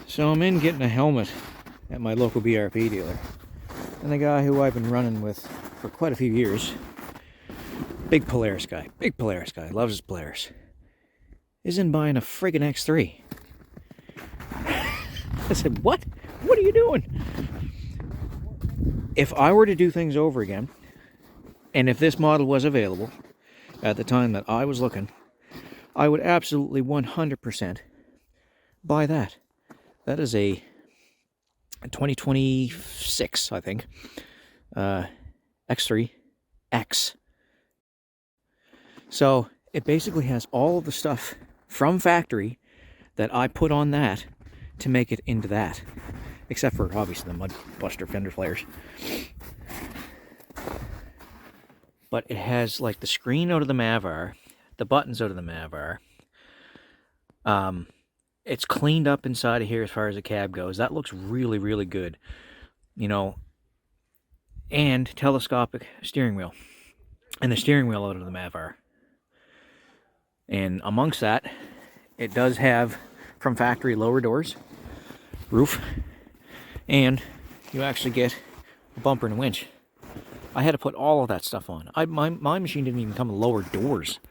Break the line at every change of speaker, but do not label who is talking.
So I'm in getting a helmet at my local BRP dealer. And the guy who I've been running with for quite a few years, big Polaris guy, loves his Polaris, is in buying a friggin' X3. I said, what? What are you doing? If I were to do things over again, and if this model was available at the time that I was looking, I would absolutely 100% buy that. That is a 2026, I think, X3 X. So it basically has all of the stuff from factory that I put on that to make it into that, except for obviously the mud buster fender flares. But it has like the screen out of the Mavar, the buttons out of the Mavar. It's cleaned up inside of here as far as the cab goes. That looks really, really good, you know. And telescopic steering wheel, and the steering wheel out of the Mavar. And amongst that, it does have from factory lower doors, roof, and you actually get a bumper and a winch. I had to put all of that stuff on. My machine didn't even come with lower doors.